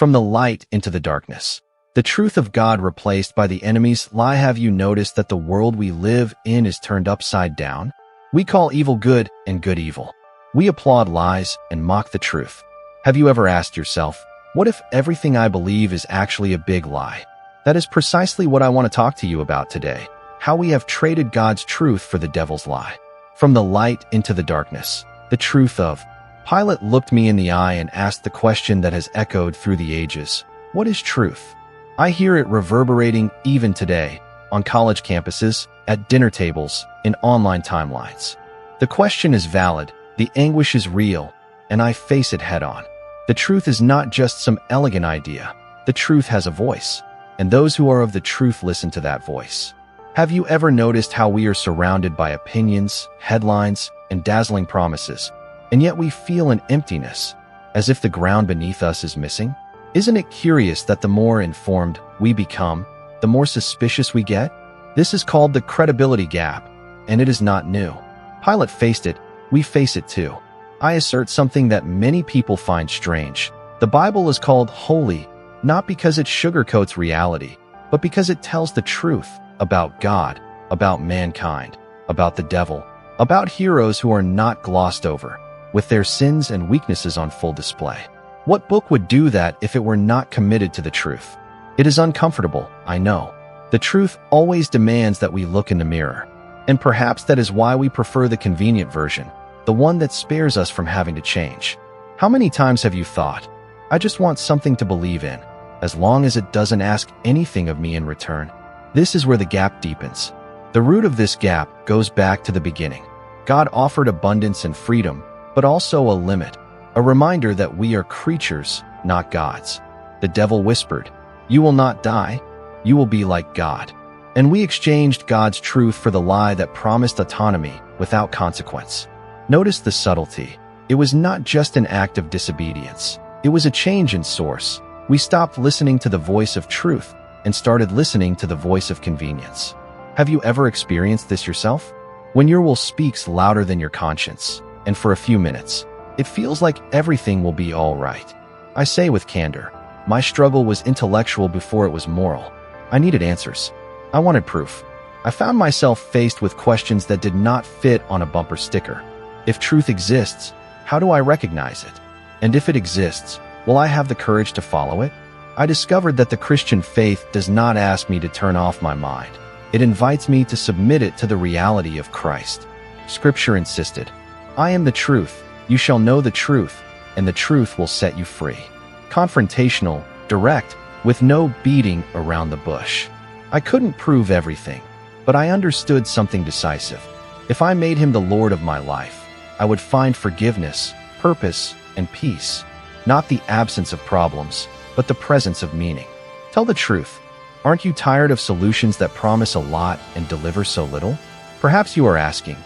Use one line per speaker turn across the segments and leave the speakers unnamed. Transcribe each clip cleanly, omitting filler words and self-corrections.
From the light into the darkness. The truth of God replaced by the enemy's lie. Have you noticed that the world we live in is turned upside down? We call evil good and good evil. We applaud lies and mock the truth. Have you ever asked yourself, what if everything I believe is actually a big lie? That is precisely what I want to talk to you about today. How we have traded God's truth for the devil's lie. From the light into the darkness. The truth of. Pilate looked me in the eye and asked the question that has echoed through the ages. What is truth? I hear it reverberating even today, on college campuses, at dinner tables, in online timelines. The question is valid, the anguish is real, and I face it head-on. The truth is not just some elegant idea. The truth has a voice, and those who are of the truth listen to that voice. Have you ever noticed how we are surrounded by opinions, headlines, and dazzling promises, and yet we feel an emptiness, as if the ground beneath us is missing? Isn't it curious that the more informed we become, the more suspicious we get? This is called the credibility gap, and it is not new. Pilate faced it, we face it too. I assert something that many people find strange. The Bible is called holy, not because it sugarcoats reality, but because it tells the truth about God, about mankind, about the devil, about heroes who are not glossed over, with their sins and weaknesses on full display. What book would do that if it were not committed to the truth? It is uncomfortable, I know. The truth always demands that we look in the mirror. And perhaps that is why we prefer the convenient version, the one that spares us from having to change. How many times have you thought, I just want something to believe in, as long as it doesn't ask anything of me in return? This is where the gap deepens. The root of this gap goes back to the beginning. God offered abundance and freedom, but also a limit. A reminder that we are creatures, not gods. The devil whispered, you will not die, you will be like God. And we exchanged God's truth for the lie that promised autonomy without consequence. Notice the subtlety. It was not just an act of disobedience. It was a change in source. We stopped listening to the voice of truth and started listening to the voice of convenience. Have you ever experienced this yourself? When your will speaks louder than your conscience, and for a few minutes, it feels like everything will be all right. I say with candor, my struggle was intellectual before it was moral. I needed answers. I wanted proof. I found myself faced with questions that did not fit on a bumper sticker. If truth exists, how do I recognize it? And if it exists, will I have the courage to follow it? I discovered that the Christian faith does not ask me to turn off my mind. It invites me to submit it to the reality of Christ. Scripture insisted, I am the truth. You shall know the truth, and the truth will set you free. Confrontational, direct, with no beating around the bush. I couldn't prove everything, but I understood something decisive. If I made him the Lord of my life, I would find forgiveness, purpose, and peace. Not the absence of problems, but the presence of meaning. Tell the truth. Aren't you tired of solutions that promise a lot and deliver so little? Perhaps you are asking,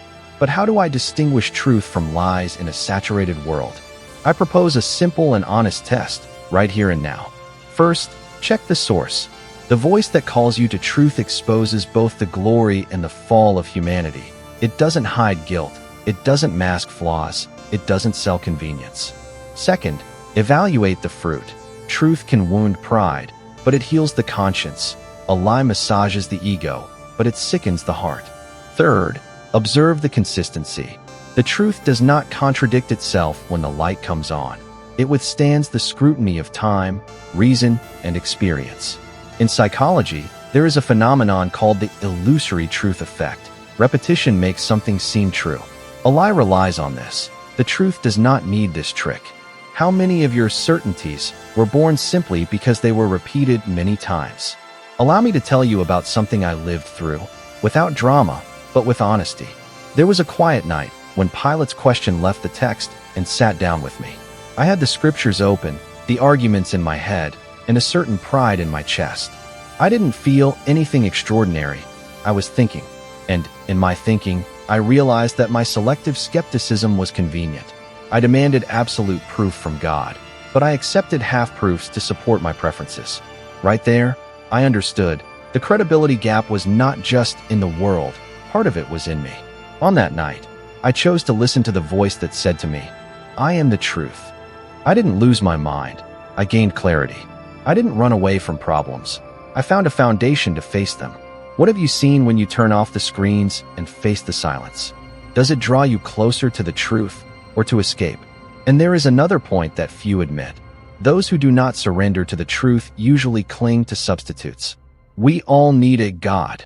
but how do I distinguish truth from lies in a saturated world? I propose a simple and honest test, right here and now. First, check the source. The voice that calls you to truth exposes both the glory and the fall of humanity. It doesn't hide guilt. It doesn't mask flaws. It doesn't sell convenience. Second, evaluate the fruit. Truth can wound pride, but it heals the conscience. A lie massages the ego, but it sickens the heart. Third, observe the consistency. The truth does not contradict itself when the light comes on. It withstands the scrutiny of time, reason, and experience. In psychology, there is a phenomenon called the illusory truth effect. Repetition makes something seem true. A lie relies on this. The truth does not need this trick. How many of your certainties were born simply because they were repeated many times? Allow me to tell you about something I lived through, without drama, but with honesty. There was a quiet night when Pilate's question left the text and sat down with me. I had the scriptures open, the arguments in my head, and a certain pride in my chest. I didn't feel anything extraordinary. I was thinking, and in my thinking, I realized that my selective skepticism was convenient. I demanded absolute proof from God, but I accepted half-proofs to support my preferences. Right there, I understood. The credibility gap was not just in the world, part of it was in me. On that night, I chose to listen to the voice that said to me, I am the truth. I didn't lose my mind. I gained clarity. I didn't run away from problems. I found a foundation to face them. What have you seen when you turn off the screens and face the silence? Does it draw you closer to the truth or to escape? And there is another point that few admit. Those who do not surrender to the truth usually cling to substitutes. We all need a God,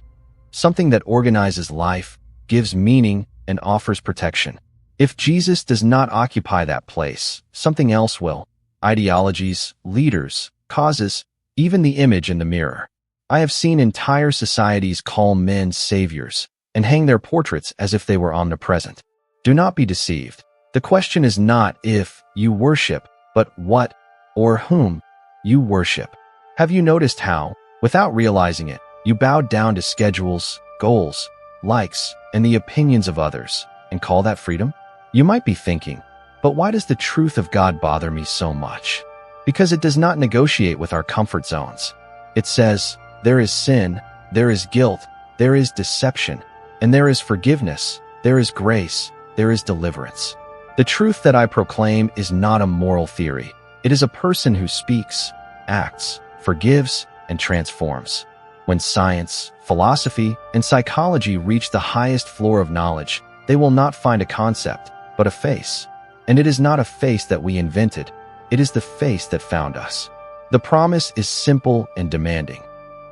something that organizes life, gives meaning, and offers protection. If Jesus does not occupy that place, something else will. Ideologies, leaders, causes, even the image in the mirror. I have seen entire societies call men saviors and hang their portraits as if they were omnipresent. Do not be deceived. The question is not if you worship, but what or whom you worship. Have you noticed how, without realizing it, you bowed down to schedules, goals, likes, and the opinions of others, and call that freedom? You might be thinking, but why does the truth of God bother me so much? Because it does not negotiate with our comfort zones. It says, there is sin, there is guilt, there is deception, and there is forgiveness, there is grace, there is deliverance. The truth that I proclaim is not a moral theory. It is a person who speaks, acts, forgives, and transforms. When science, philosophy, and psychology reach the highest floor of knowledge, they will not find a concept, but a face. And it is not a face that we invented. It is the face that found us. The promise is simple and demanding.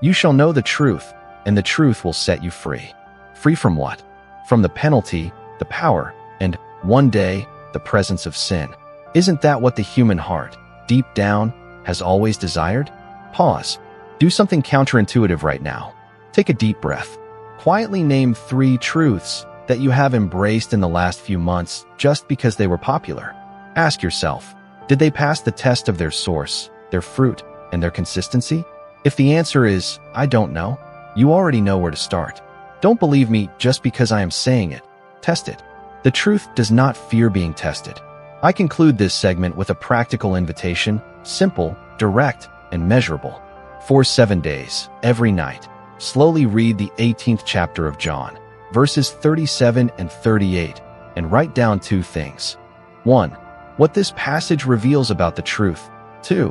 You shall know the truth, and the truth will set you free. Free from what? From the penalty, the power, and, one day, the presence of sin. Isn't that what the human heart, deep down, has always desired? Pause. Do something counterintuitive right now. Take a deep breath. Quietly name 3 truths that you have embraced in the last few months just because they were popular. Ask yourself, did they pass the test of their source, their fruit, and their consistency? If the answer is, I don't know, you already know where to start. Don't believe me just because I am saying it. Test it. The truth does not fear being tested. I conclude this segment with a practical invitation, simple, direct, and measurable. For 7 days, every night, slowly read the 18th chapter of John, verses 37 and 38, and write down 2 things. 1. What this passage reveals about the truth. 2.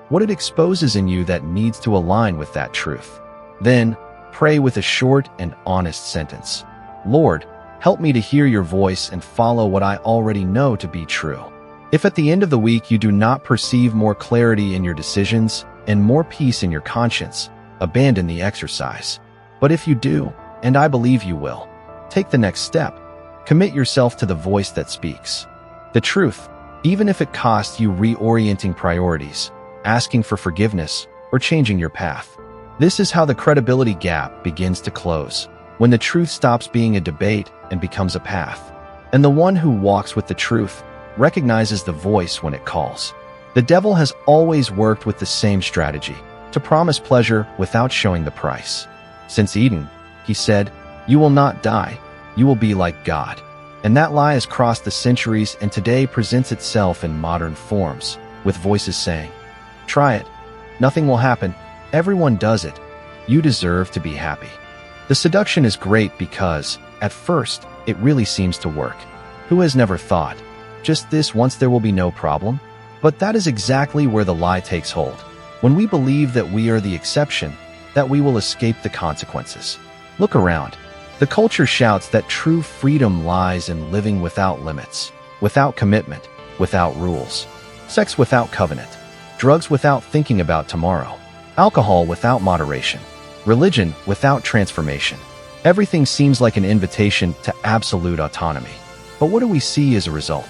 What it exposes in you that needs to align with that truth. Then, pray with a short and honest sentence. Lord, help me to hear your voice and follow what I already know to be true. If at the end of the week you do not perceive more clarity in your decisions and more peace in your conscience, abandon the exercise. But if you do, and I believe you will, take the next step. Commit yourself to the voice that speaks. The truth, even if it costs you reorienting priorities, asking for forgiveness, or changing your path. This is how the credibility gap begins to close, when the truth stops being a debate and becomes a path. And the one who walks with the truth recognizes the voice when it calls. The devil has always worked with the same strategy, to promise pleasure without showing the price. Since Eden, he said, you will not die, you will be like God. And that lie has crossed the centuries and today presents itself in modern forms, with voices saying, try it. Nothing will happen. Everyone does it. You deserve to be happy. The seduction is great because, at first, it really seems to work. Who has never thought, just this once there will be no problem? But that is exactly where the lie takes hold. When we believe that we are the exception, that we will escape the consequences. Look around. The culture shouts that true freedom lies in living without limits, without commitment, without rules. Sex without covenant. Drugs without thinking about tomorrow. Alcohol without moderation. Religion without transformation. Everything seems like an invitation to absolute autonomy. But what do we see as a result?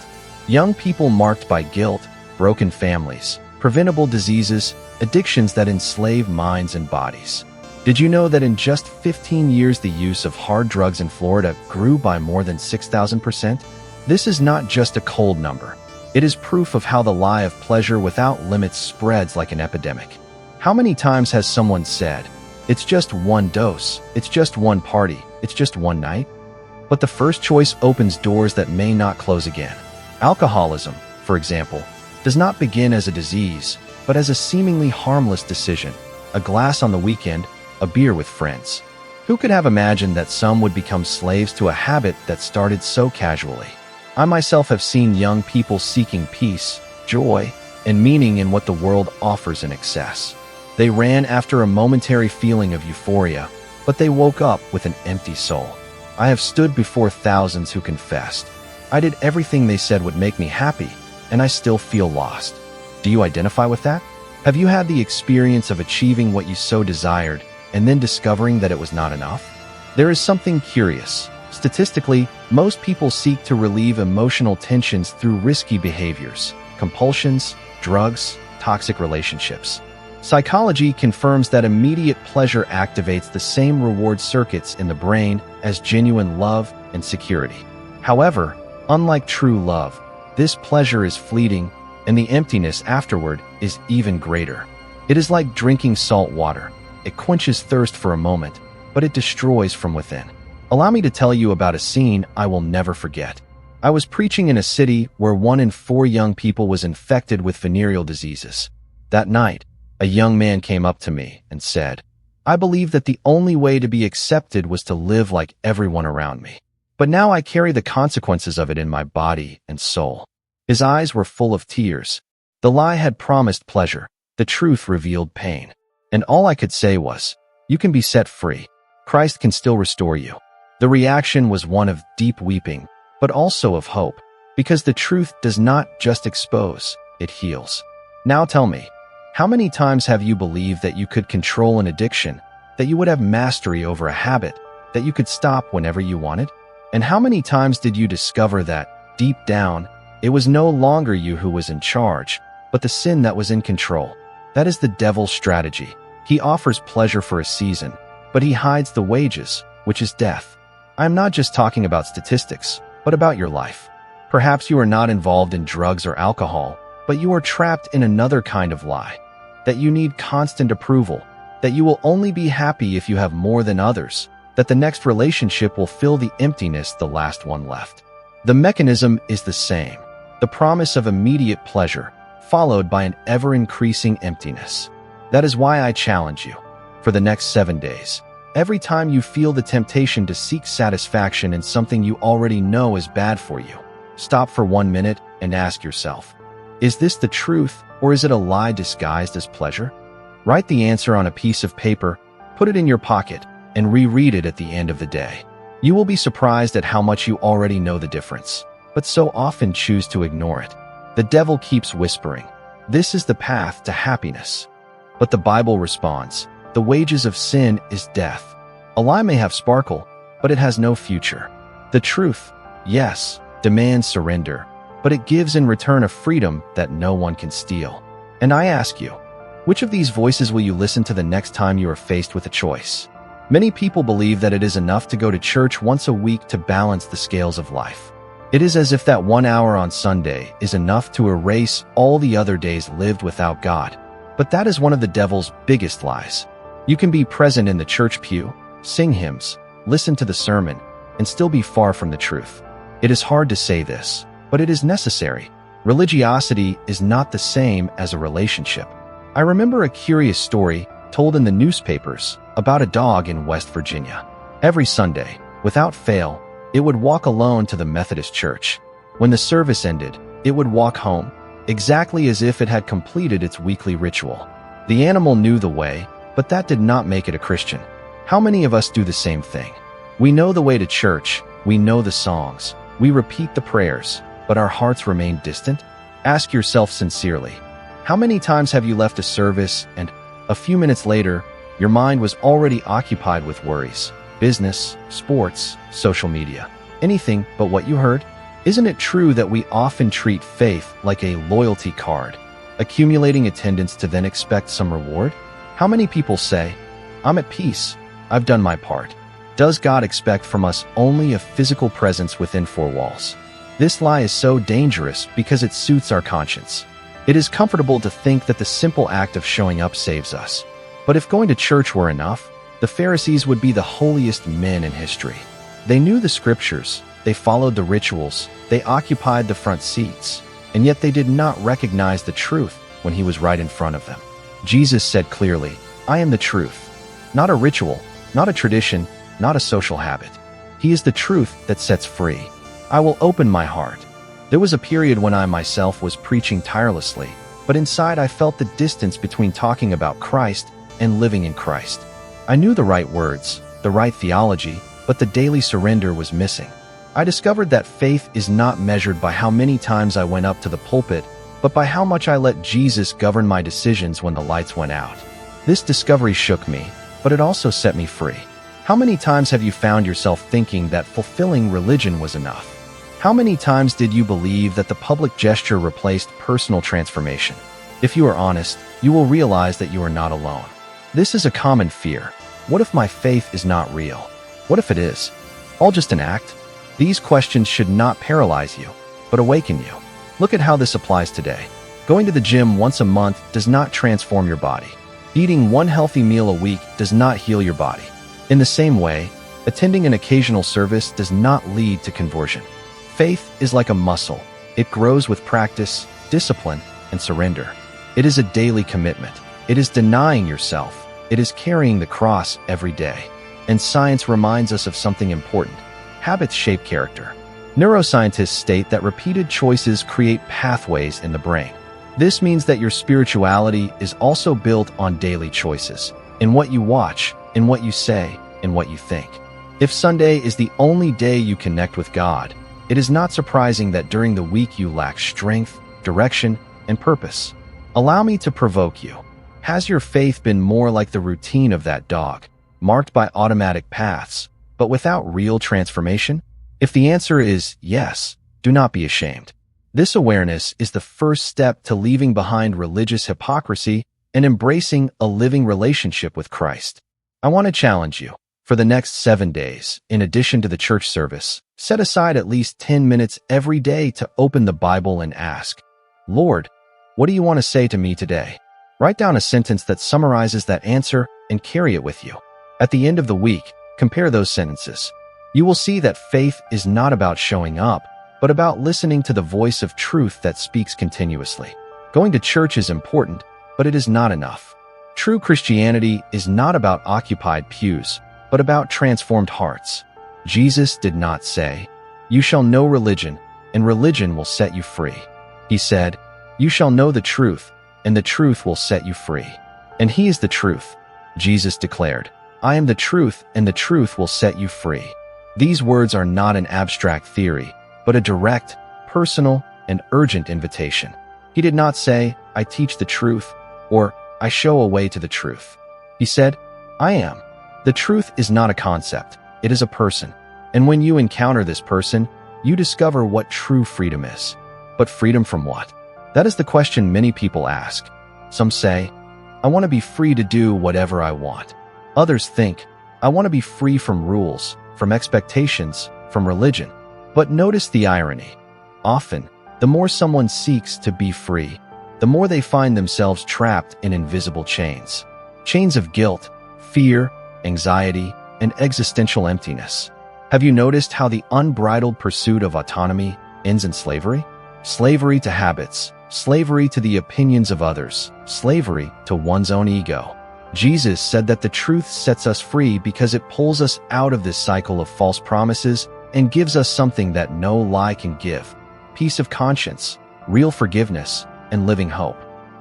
Young people marked by guilt, broken families, preventable diseases, addictions that enslave minds and bodies. Did you know that in just 15 years the use of hard drugs in Florida grew by more than 6,000%? This is not just a cold number. It is proof of how the lie of pleasure without limits spreads like an epidemic. How many times has someone said, it's just one dose, it's just one party, it's just one night? But the first choice opens doors that may not close again. Alcoholism, for example, does not begin as a disease, but as a seemingly harmless decision. A glass on the weekend, a beer with friends. Who could have imagined that some would become slaves to a habit that started so casually? I myself have seen young people seeking peace, joy, and meaning in what the world offers in excess. They ran after a momentary feeling of euphoria, but they woke up with an empty soul. I have stood before thousands who confessed, "I did everything they said would make me happy, and I still feel lost." Do you identify with that? Have you had the experience of achieving what you so desired and then discovering that it was not enough? There is something curious. Statistically, most people seek to relieve emotional tensions through risky behaviors, compulsions, drugs, toxic relationships. Psychology confirms that immediate pleasure activates the same reward circuits in the brain as genuine love and security. However, unlike true love, this pleasure is fleeting, and the emptiness afterward is even greater. It is like drinking salt water. It quenches thirst for a moment, but it destroys from within. Allow me to tell you about a scene I will never forget. I was preaching in a city where 1 in 4 young people was infected with venereal diseases. That night, a young man came up to me and said, "I believed that the only way to be accepted was to live like everyone around me. But now I carry the consequences of it in my body and soul." His eyes were full of tears. The lie had promised pleasure. The truth revealed pain. And all I could say was, "You can be set free. Christ can still restore you." The reaction was one of deep weeping, but also of hope, because the truth does not just expose, it heals. Now tell me, how many times have you believed that you could control an addiction, that you would have mastery over a habit, that you could stop whenever you wanted? And how many times did you discover that, deep down, it was no longer you who was in charge, but the sin that was in control? That is the devil's strategy. He offers pleasure for a season, but he hides the wages, which is death. I am not just talking about statistics, but about your life. Perhaps you are not involved in drugs or alcohol, but you are trapped in another kind of lie. That you need constant approval, that you will only be happy if you have more than others, that the next relationship will fill the emptiness the last one left. The mechanism is the same. The promise of immediate pleasure, followed by an ever-increasing emptiness. That is why I challenge you. For the next 7 days, every time you feel the temptation to seek satisfaction in something you already know is bad for you, stop for 1 minute and ask yourself, is this the truth, or is it a lie disguised as pleasure? Write the answer on a piece of paper, put it in your pocket, and reread it at the end of the day. You will be surprised at how much you already know the difference, but so often choose to ignore it. The devil keeps whispering, "This is the path to happiness." But the Bible responds, "The wages of sin is death." A lie may have sparkle, but it has no future. The truth, yes, demands surrender, but it gives in return a freedom that no one can steal. And I ask you, which of these voices will you listen to the next time you are faced with a choice? Many people believe that it is enough to go to church once a week to balance the scales of life. It is as if that 1 hour on Sunday is enough to erase all the other days lived without God. But that is one of the devil's biggest lies. You can be present in the church pew, sing hymns, listen to the sermon, and still be far from the truth. It is hard to say this, but it is necessary. Religiosity is not the same as a relationship. I remember a curious story told in the newspapers about a dog in West Virginia. Every Sunday, without fail, it would walk alone to the Methodist church. When the service ended, it would walk home, exactly as if it had completed its weekly ritual. The animal knew the way, but that did not make it a Christian. How many of us do the same thing? We know the way to church, we know the songs, we repeat the prayers, but our hearts remain distant? Ask yourself sincerely, how many times have you left a service and, a few minutes later, your mind was already occupied with worries, business, sports, social media, anything but what you heard? Isn't it true that we often treat faith like a loyalty card, accumulating attendance to then expect some reward? How many people say, "I'm at peace, I've done my part"? Does God expect from us only a physical presence within 4 walls? This lie is so dangerous because it suits our conscience. It is comfortable to think that the simple act of showing up saves us. But if going to church were enough, the Pharisees would be the holiest men in history. They knew the scriptures, they followed the rituals, they occupied the front seats, and yet they did not recognize the truth when he was right in front of them. Jesus said clearly, "I am the truth." Not a ritual, not a tradition, not a social habit. He is the truth that sets free. I will open my heart. There was a period when I myself was preaching tirelessly, but inside I felt the distance between talking about Christ and living in Christ. I knew the right words, the right theology, but the daily surrender was missing. I discovered that faith is not measured by how many times I went up to the pulpit, but by how much I let Jesus govern my decisions when the lights went out. This discovery shook me, but it also set me free. How many times have you found yourself thinking that fulfilling religion was enough? How many times did you believe that the public gesture replaced personal transformation? If you are honest, you will realize that you are not alone. This is a common fear. What if my faith is not real? What if it is? All just an act? These questions should not paralyze you, but awaken you. Look at how this applies today. Going to the gym once a month does not transform your body. Eating one healthy meal a week does not heal your body. In the same way, attending an occasional service does not lead to conversion. Faith is like a muscle. It grows with practice, discipline, and surrender. It is a daily commitment. It is denying yourself. It is carrying the cross every day. And science reminds us of something important. Habits shape character. Neuroscientists state that repeated choices create pathways in the brain. This means that your spirituality is also built on daily choices. In what you watch, in what you say, in what you think. If Sunday is the only day you connect with God, it is not surprising that during the week you lack strength, direction, and purpose. Allow me to provoke you. Has your faith been more like the routine of that dog, marked by automatic paths, but without real transformation? If the answer is yes, do not be ashamed. This awareness is the first step to leaving behind religious hypocrisy and embracing a living relationship with Christ. I want to challenge you. For the next 7 days, in addition to the church service, set aside at least 10 minutes every day to open the Bible and ask, Lord, what do you want to say to me today? Write down a sentence that summarizes that answer and carry it with you. At the end of the week, compare those sentences. You will see that faith is not about showing up, but about listening to the voice of truth that speaks continuously. Going to church is important, but it is not enough. True Christianity is not about occupied pews, but about transformed hearts. Jesus did not say, "You shall know religion, and religion will set you free." He said, "You shall know the truth, and the truth will set you free." And He is the truth. Jesus declared, "I am the truth, and the truth will set you free." These words are not an abstract theory, but a direct, personal, and urgent invitation. He did not say, "I teach the truth," or "I show a way to the truth." He said, "I am." The truth is not a concept, it is a person. And when you encounter this person, you discover what true freedom is. But freedom from what? That is the question many people ask. Some say, "I want to be free to do whatever I want." Others think, "I want to be free from rules, from expectations, from religion." But notice the irony. Often, the more someone seeks to be free, the more they find themselves trapped in invisible chains. Chains of guilt, fear, anxiety, and existential emptiness. Have you noticed how the unbridled pursuit of autonomy ends in slavery? Slavery to habits, slavery to the opinions of others, slavery to one's own ego. Jesus said that the truth sets us free because it pulls us out of this cycle of false promises and gives us something that no lie can give: peace of conscience, real forgiveness, and living hope.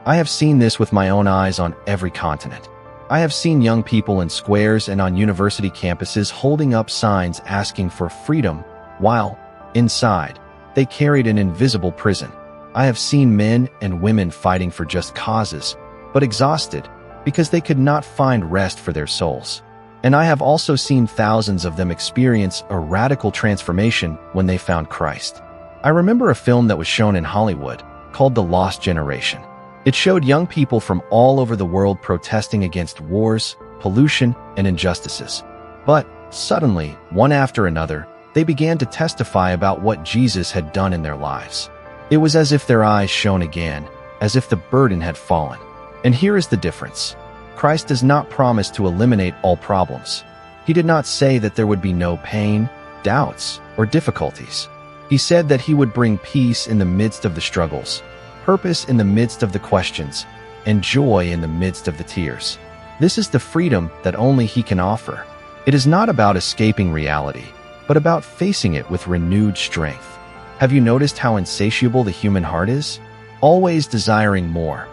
I have seen this with my own eyes on every continent. I have seen young people in squares and on university campuses holding up signs asking for freedom, while, inside, they carried an invisible prison. I have seen men and women fighting for just causes, but exhausted because they could not find rest for their souls. And I have also seen thousands of them experience a radical transformation when they found Christ. I remember a film that was shown in Hollywood called The Lost Generation. It showed young people from all over the world protesting against wars, pollution, and injustices. But suddenly, one after another, they began to testify about what Jesus had done in their lives. It was as if their eyes shone again, as if the burden had fallen. And here is the difference. Christ does not promise to eliminate all problems. He did not say that there would be no pain, doubts, or difficulties. He said that He would bring peace in the midst of the struggles, purpose in the midst of the questions, and joy in the midst of the tears. This is the freedom that only He can offer. It is not about escaping reality, but about facing it with renewed strength. Have you noticed how insatiable the human heart is? always desiring more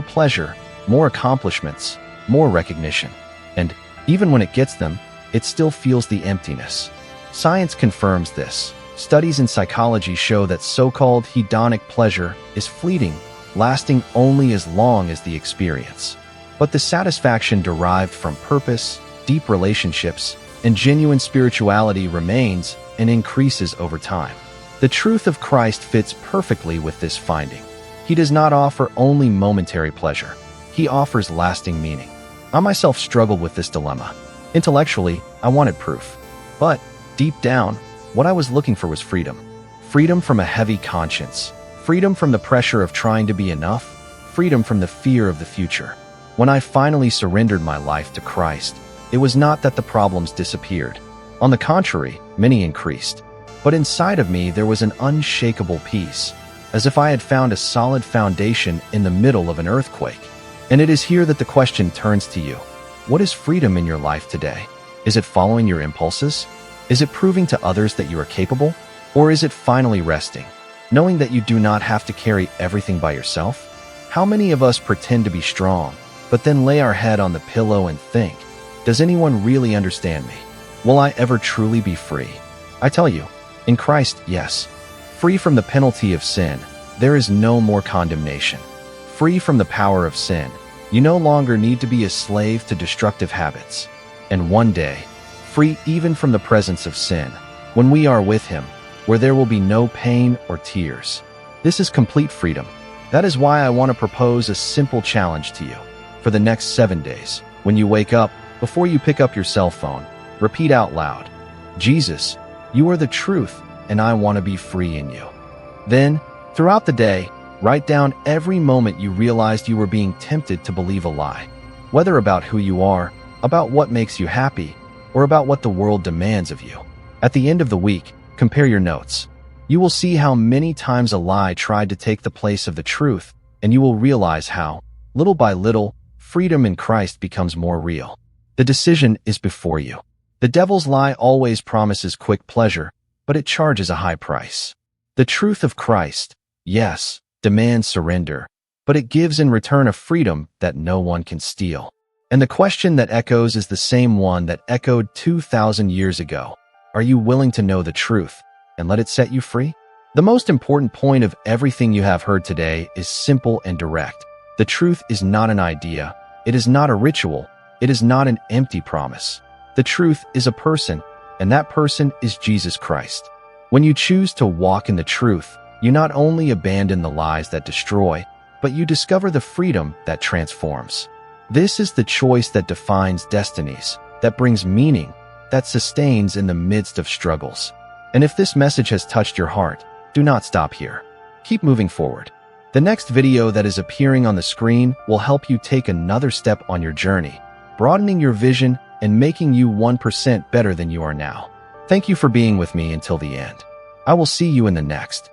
pleasure, more accomplishments, more recognition. And even when it gets them, it still feels the emptiness. Science confirms this. Studies in psychology show that so-called hedonic pleasure is fleeting, lasting only as long as the experience. But the satisfaction derived from purpose, deep relationships, and genuine spirituality remains and increases over time. The truth of Christ fits perfectly with this finding. He does not offer only momentary pleasure. He offers lasting meaning. I myself struggled with this dilemma. Intellectually, I wanted proof. But deep down, what I was looking for was freedom. Freedom from a heavy conscience. Freedom from the pressure of trying to be enough. Freedom from the fear of the future. When I finally surrendered my life to Christ, it was not that the problems disappeared. On the contrary, many increased. But inside of me, there was an unshakable peace, as if I had found a solid foundation in the middle of an earthquake. And it is here that the question turns to you. What is freedom in your life today? Is it following your impulses? Is it proving to others that you are capable? Or is it finally resting, knowing that you do not have to carry everything by yourself? How many of us pretend to be strong, but then lay our head on the pillow and think, does anyone really understand me? Will I ever truly be free? I tell you, in Christ, yes. Free from the penalty of sin, there is no more condemnation. Free from the power of sin, you no longer need to be a slave to destructive habits. And one day, free even from the presence of sin, when we are with Him, where there will be no pain or tears. This is complete freedom. That is why I want to propose a simple challenge to you. For the next 7 days, when you wake up, before you pick up your cell phone, repeat out loud, Jesus, you are the truth, and I want to be free in you. Then, throughout the day, write down every moment you realized you were being tempted to believe a lie, whether about who you are, about what makes you happy, or about what the world demands of you. At the end of the week, compare your notes. You will see how many times a lie tried to take the place of the truth, and you will realize how, little by little, freedom in Christ becomes more real. The decision is before you. The devil's lie always promises quick pleasure, but it charges a high price. The truth of Christ, yes, demands surrender, but it gives in return a freedom that no one can steal. And the question that echoes is the same one that echoed 2,000 years ago. Are you willing to know the truth and let it set you free? The most important point of everything you have heard today is simple and direct. The truth is not an idea. It is not a ritual. It is not an empty promise. The truth is a person, and that person is Jesus Christ. When you choose to walk in the truth, you not only abandon the lies that destroy, but you discover the freedom that transforms. This is the choice that defines destinies, that brings meaning, that sustains in the midst of struggles. And if this message has touched your heart, do not stop here. Keep moving forward. The next video that is appearing on the screen will help you take another step on your journey, broadening your vision and making you 1% better than you are now. Thank you for being with me until the end. I will see you in the next.